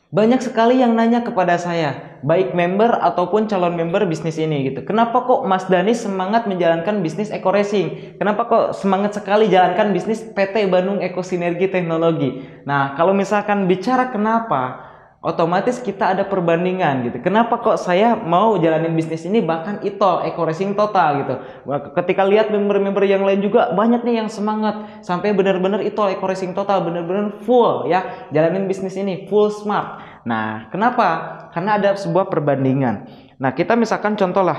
Banyak sekali yang nanya kepada saya, baik member ataupun calon member bisnis ini gitu. Kenapa kok Mas Dani semangat menjalankan bisnis Eco Racing? Kenapa kok semangat sekali jalankan bisnis PT Bandung Eko Sinergi Teknologi? Nah, kalau misalkan bicara kenapa, otomatis kita ada perbandingan gitu. Kenapa kok saya mau jalanin bisnis ini bahkan ITOL Eco Racing total gitu. Ketika lihat member-member yang lain juga banyak nih yang semangat sampai benar-benar ITOL Eco Racing total, benar-benar full ya jalanin bisnis ini full smart. Nah, kenapa? Karena ada sebuah perbandingan. Nah, kita misalkan contohlah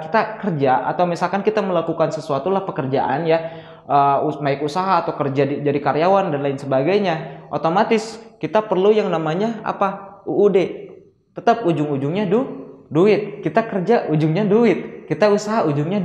kita kerja atau misalkan kita melakukan sesuatu lah pekerjaan ya, baik usaha atau kerja jadi karyawan dan lain sebagainya. Otomatis kita perlu yang namanya apa? UUD. Tetap ujung-ujungnya duit. Kita kerja ujungnya duit. Kita usaha ujungnya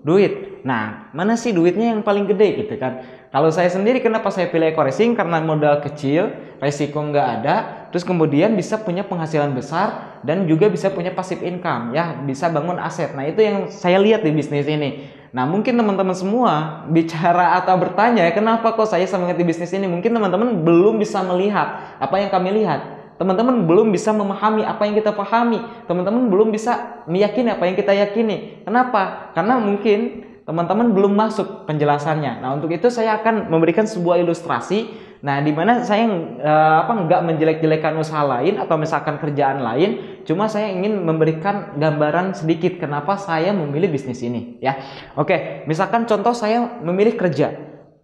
duit. Nah, mana sih duitnya yang paling gede gitu kan? Kalau saya sendiri kenapa saya pilih Eco Racing? Karena modal kecil, resiko nggak ada, terus kemudian bisa punya penghasilan besar dan juga bisa punya passive income ya, bisa bangun aset. Nah, itu yang saya lihat di bisnis ini. Nah, mungkin teman-teman semua bicara atau bertanya, kenapa kok saya semangat di bisnis ini? Mungkin teman-teman belum bisa melihat apa yang kami lihat. Teman-teman belum bisa memahami apa yang kita pahami. Teman-teman belum bisa meyakini apa yang kita yakini. Kenapa? Karena mungkin teman-teman belum masuk penjelasannya. Nah, untuk itu saya akan memberikan sebuah ilustrasi. Nah, di mana saya nggak menjelek-jelekan usaha lain atau misalkan kerjaan lain, cuma saya ingin memberikan gambaran sedikit kenapa saya memilih bisnis ini, ya. Oke, misalkan contoh saya memilih kerja,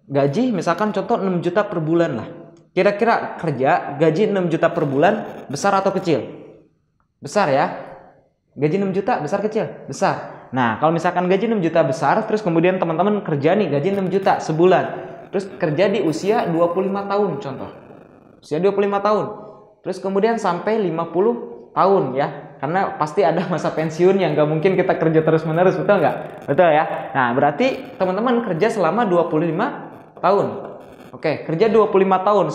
gaji misalkan contoh 6 juta per bulan lah. Kira-kira kerja gaji 6 juta per bulan besar atau kecil? Besar ya. Gaji 6 juta besar kecil? Besar. Nah, kalau misalkan gaji 6 juta besar, terus kemudian teman-teman kerja nih gaji 6 juta sebulan. Terus kerja di usia 25 tahun contoh. Usia 25 tahun. Terus kemudian sampai 50 tahun ya. Karena pasti ada masa pensiun yang nggak mungkin kita kerja terus-menerus, betul nggak? Betul ya. Nah, berarti teman-teman kerja selama 25 tahun. Oke, kerja 25 tahun.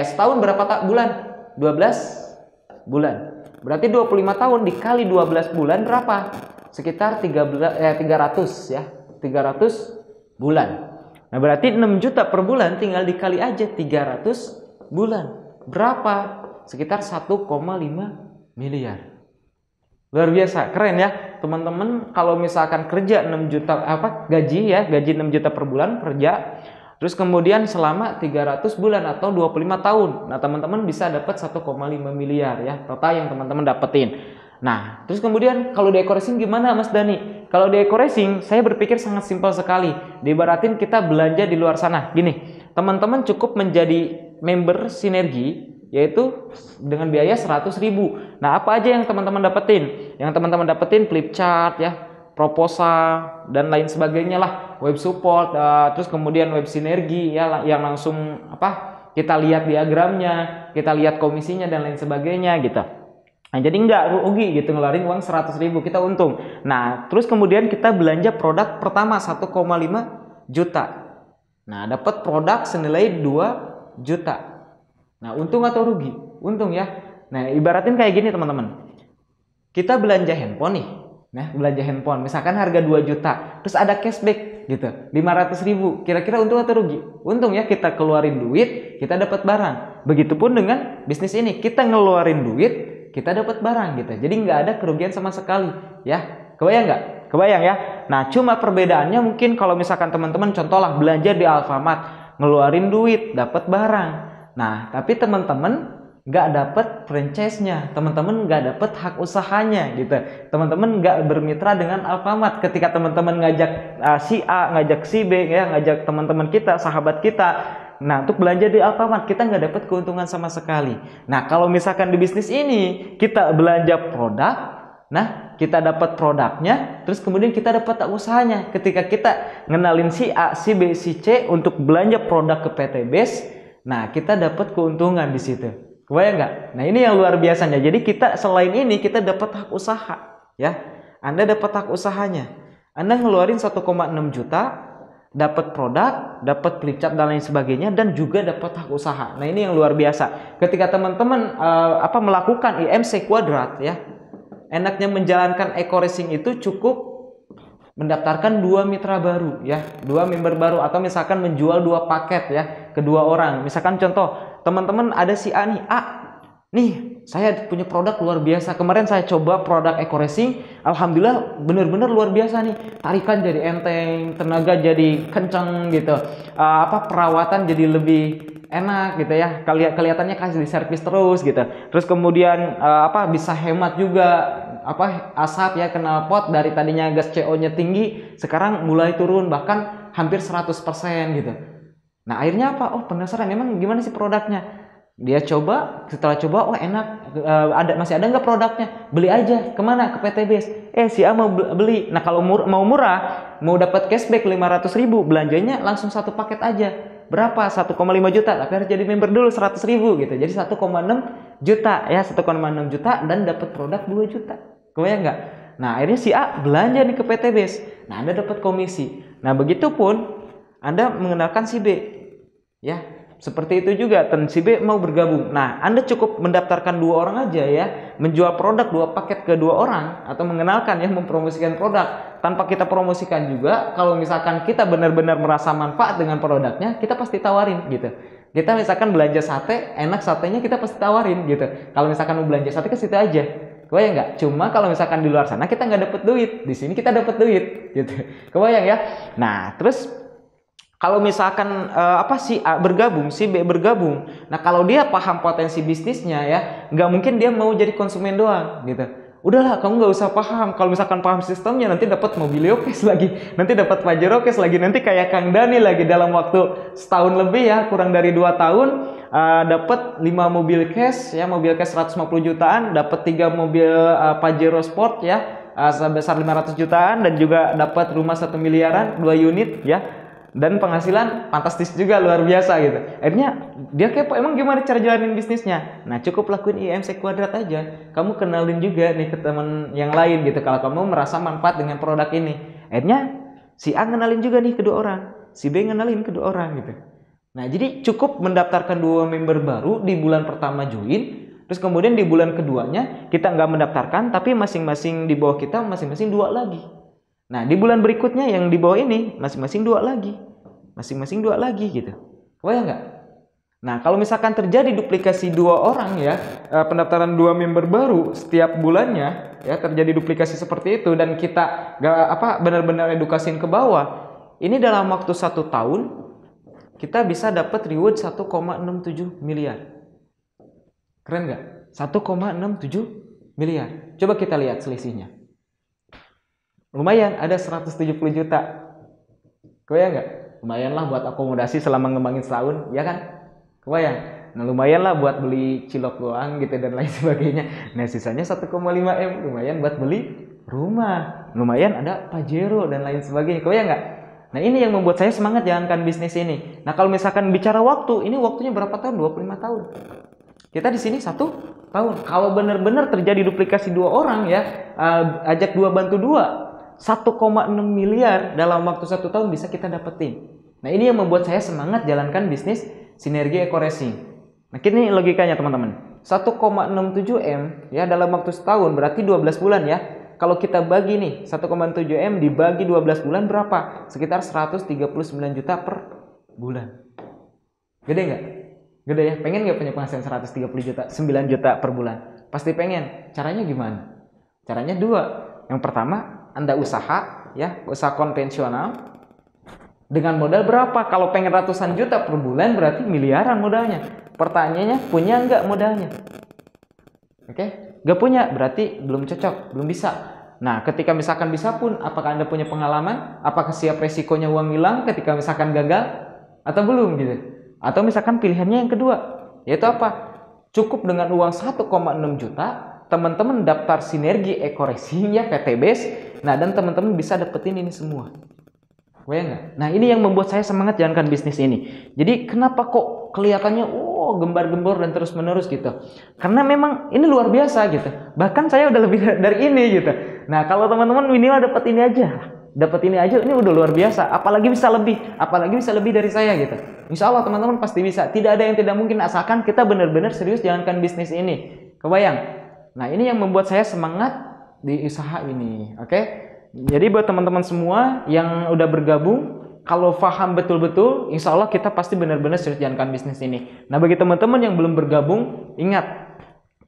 Setahun berapa bulan? 12 bulan. Berarti 25 tahun dikali 12 bulan berapa? Sekitar 300 ya. 300 bulan. Nah, berarti 6 juta per bulan tinggal dikali aja 300 bulan. Berapa? Sekitar 1,5 miliar. Luar biasa, keren ya. Teman-teman kalau misalkan kerja 6 juta gaji 6 juta per bulan kerja, terus kemudian selama 300 bulan atau 25 tahun. Nah, teman-teman bisa dapat 1,5 miliar ya, total yang teman-teman dapetin. Nah, terus kemudian kalau di Eco Racing gimana Mas Dani? Kalau di Eco Racing, saya berpikir sangat simpel sekali. Diibaratin kita belanja di luar sana. Gini, teman-teman cukup menjadi member sinergi, yaitu dengan biaya 100.000. Nah, apa aja yang teman-teman dapetin? Yang teman-teman dapetin flip chart ya, proposal dan lain sebagainya lah, web support, terus kemudian web sinergi ya, yang langsung kita lihat diagramnya, kita lihat komisinya dan lain sebagainya gitu. Nah, jadi nggak rugi gitu ngeluarin uang 100.000, kita untung. Nah, terus kemudian kita belanja produk pertama 1,5 juta. Nah, dapat produk senilai 2 juta. Nah, untung atau rugi? Untung ya. Nah, ibaratin kayak gini teman-teman. Kita belanja handphone nih. Nah, belanja handphone misalkan harga 2 juta, terus ada cashback gitu, 500.000. Kira-kira untung atau rugi? Untung ya, kita keluarin duit, kita dapat barang. Begitupun dengan bisnis ini, kita ngeluarin duit, kita dapat barang gitu. Jadi nggak ada kerugian sama sekali ya. Kebayang nggak? Kebayang ya. Nah, cuma perbedaannya mungkin kalau misalkan teman-teman contohlah belanja di Alfamart, ngeluarin duit, dapat barang. Nah, tapi teman-teman nggak dapat franchise-nya, teman-teman nggak dapat hak usahanya gitu. Teman-teman nggak bermitra dengan Alfamart. Ketika teman-teman ngajak si A, ngajak si B ya, ngajak teman-teman kita, sahabat kita, nah untuk belanja di Alfamart kita nggak dapat keuntungan sama sekali. Nah, kalau misalkan di bisnis ini kita belanja produk, nah kita dapat produknya, terus kemudian kita dapat hak usahanya. Ketika kita ngenalin si A, si B, si C untuk belanja produk ke PT Base, nah kita dapat keuntungan di situ. Kebayang nggak? Nah, ini yang luar biasanya. Jadi kita selain ini kita dapat hak usaha ya. Anda dapat hak usahanya. Anda ngeluarin 1,6 juta, dapat produk, dapat flip chart dan lain sebagainya, dan juga dapat hak usaha. Nah, ini yang luar biasa. Ketika teman-teman melakukan IMC kuadrat ya, enaknya menjalankan Eco Racing itu cukup mendaftarkan 2 mitra baru ya, 2 member baru, atau misalkan menjual 2 paket ya ke 2 orang. Misalkan contoh teman-teman ada si A nih, nih saya punya produk luar biasa, kemarin saya coba produk eco racing, alhamdulillah bener-bener luar biasa nih, tarikan jadi enteng, tenaga jadi kenceng gitu, perawatan jadi lebih enak gitu ya, kelihatannya kasih di servis terus gitu, terus kemudian bisa hemat juga asap ya, knalpot dari tadinya gas CO-nya tinggi sekarang mulai turun bahkan hampir 100% gitu. Nah akhirnya apa? Oh penasaran emang gimana sih produknya? Dia coba, setelah coba oh enak, masih ada nggak produknya? Beli aja. Kemana? Ke PT Base. Si A mau beli. Nah kalau mau murah, mau dapat cashback 500.000, belanjanya langsung satu paket aja. Berapa? 1,5 juta. Tapi harus jadi member dulu 100.000 gitu. Jadi 1,6 juta ya, 1,6 juta dan dapat produk 2 juta. Kebayang nggak? Nah akhirnya si A belanja nih ke PT Base. Nah Anda dapat komisi. Nah begitupun Anda mengenalkan si B. Ya, seperti itu juga. Dan si B mau bergabung. Nah Anda cukup mendaftarkan 2 orang aja ya, menjual produk 2 paket ke 2 orang, atau mengenalkan ya, mempromosikan produk. Tanpa kita promosikan juga, kalau misalkan kita benar-benar merasa manfaat dengan produknya, kita pasti tawarin gitu. Kita misalkan belanja sate, enak satenya, kita pasti tawarin gitu. Kalau misalkan mau belanja sate ke situ aja. Kebayang nggak? Cuma kalau misalkan di luar sana kita nggak dapet duit, di sini kita dapet duit, gitu. Kebayang ya? Nah, terus kalau misalkan si A bergabung, si B bergabung, nah kalau dia paham potensi bisnisnya ya, nggak mungkin dia mau jadi konsumen doang, gitu. Udahlah, kamu nggak usah paham. Kalau misalkan paham sistemnya, nanti dapat mobil cash lagi, nanti dapat Pajero cash lagi, nanti kayak Kang Dani lagi dalam waktu setahun lebih ya, kurang dari 2 tahun. Dapat 5 mobil cash ya, mobil cash 150 jutaan, dapat 3 mobil Pajero Sport ya, sebesar 500 jutaan, dan juga dapat rumah 1 miliaran 2 unit ya, dan penghasilan fantastis juga, luar biasa gitu. Akhirnya dia kepo, emang gimana cara jalanin bisnisnya? Nah cukup lakuin IMC Kuadrat aja, kamu kenalin juga nih ke teman yang lain gitu kalau kamu merasa manfaat dengan produk ini. Akhirnya si A ngenalin juga nih kedua orang, si B ngenalin kedua orang gitu. Nah jadi cukup mendaftarkan 2 member baru di bulan pertama join, terus kemudian di bulan keduanya kita nggak mendaftarkan, tapi masing-masing di bawah kita masing-masing 2 lagi. Nah di bulan berikutnya yang di bawah ini masing-masing 2 lagi, masing-masing 2 lagi gitu. Kebayang nggak? Nah kalau misalkan terjadi duplikasi 2 orang ya, pendaftaran 2 member baru setiap bulannya ya, terjadi duplikasi seperti itu, dan kita benar-benar edukasiin ke bawah, ini dalam waktu 1 tahun kita bisa dapat reward 1,67 miliar. Keren nggak? 1,67 miliar. Coba kita lihat selisihnya. Lumayan, ada 170 juta. Kebayang nggak? Lumayan lah buat akomodasi selama ngembangin setahun, ya kan? Kebayang? Nah lumayan lah buat beli cilok doang gitu dan lain sebagainya. Nah sisanya 1,5 M, lumayan buat beli rumah. Lumayan ada Pajero dan lain sebagainya. Kebayang nggak? Nah ini yang membuat saya semangat jalankan bisnis ini. Nah kalau misalkan bicara waktu, ini waktunya berapa tahun? 25 tahun. Kita di sini 1 tahun. Kalau benar-benar terjadi duplikasi 2 orang ya, ajak 2 bantu 2, 1,6 miliar dalam waktu 1 tahun bisa kita dapetin. Nah ini yang membuat saya semangat jalankan bisnis Sinergi Eco Racing. Nah ini logikanya teman-teman. 1,67 M ya dalam waktu setahun berarti 12 bulan ya. Kalau kita bagi nih 1,7 M dibagi 12 bulan berapa? Sekitar 139 juta per bulan. Gede nggak? Gede ya? Pengen nggak punya penghasilan 130 juta, 9 juta per bulan? Pasti pengen. Caranya gimana? Caranya 2. Yang pertama, Anda usaha ya, usaha konvensional. Dengan modal berapa? Kalau pengen ratusan juta per bulan berarti miliaran modalnya. Pertanyaannya, punya nggak modalnya? Oke? Gak punya, berarti belum cocok, belum bisa. Nah, ketika misalkan bisa pun, apakah Anda punya pengalaman? Apakah siap resikonya uang hilang ketika misalkan gagal? Atau belum gitu? Atau misalkan pilihannya yang kedua, yaitu apa? Cukup dengan uang 1,6 juta, teman-teman daftar Sinergi Eco Racing ya, PT Base. Nah, dan teman-teman bisa dapetin ini semua. Nggak? Nah, ini yang membuat saya semangat jalankan bisnis ini. Jadi, kenapa kok kelihatannya gembar-gembor dan terus-menerus gitu? Karena memang ini luar biasa gitu. Bahkan saya udah lebih dari ini gitu. Nah, kalau teman-teman minimal dapat ini aja, ini udah luar biasa. Apalagi bisa lebih dari saya gitu. Insya Allah teman-teman pasti bisa. Tidak ada yang tidak mungkin asalkan kita benar-benar serius jalankan bisnis ini. Kebayang? Nah, ini yang membuat saya semangat di usaha ini. Oke? Jadi buat teman-teman semua yang udah bergabung kalau paham betul-betul, insya Allah kita pasti benar-benar serius jalankan bisnis ini. Nah, bagi teman-teman yang belum bergabung, ingat,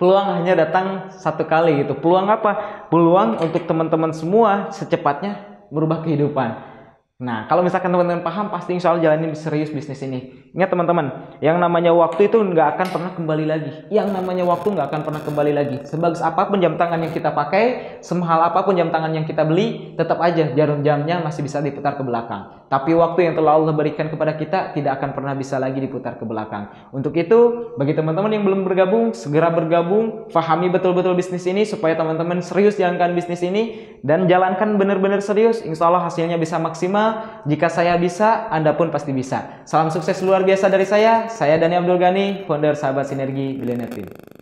peluang hanya datang satu kali gitu. Peluang apa? Peluang untuk teman-teman semua secepatnya merubah kehidupan. Nah, kalau misalkan teman-teman paham, pasti insya Allah jalanin serius bisnis ini. Ingat teman-teman, yang namanya waktu itu nggak akan pernah kembali lagi. Yang namanya waktu nggak akan pernah kembali lagi. Sebagus apapun jam tangan yang kita pakai, semahal apapun jam tangan yang kita beli, tetap aja jarum jamnya masih bisa diputar ke belakang. Tapi waktu yang telah Allah berikan kepada kita tidak akan pernah bisa lagi diputar ke belakang. Untuk itu, bagi teman-teman yang belum bergabung, segera bergabung, pahami betul-betul bisnis ini supaya teman-teman serius jalankan bisnis ini dan jalankan benar-benar serius. Insya Allah hasilnya bisa maksimal. Jika saya bisa, Anda pun pasti bisa. Salam sukses luar biasa dari saya Dani Abdul Ghani, founder Sahabat Sinergi Billionaire Team.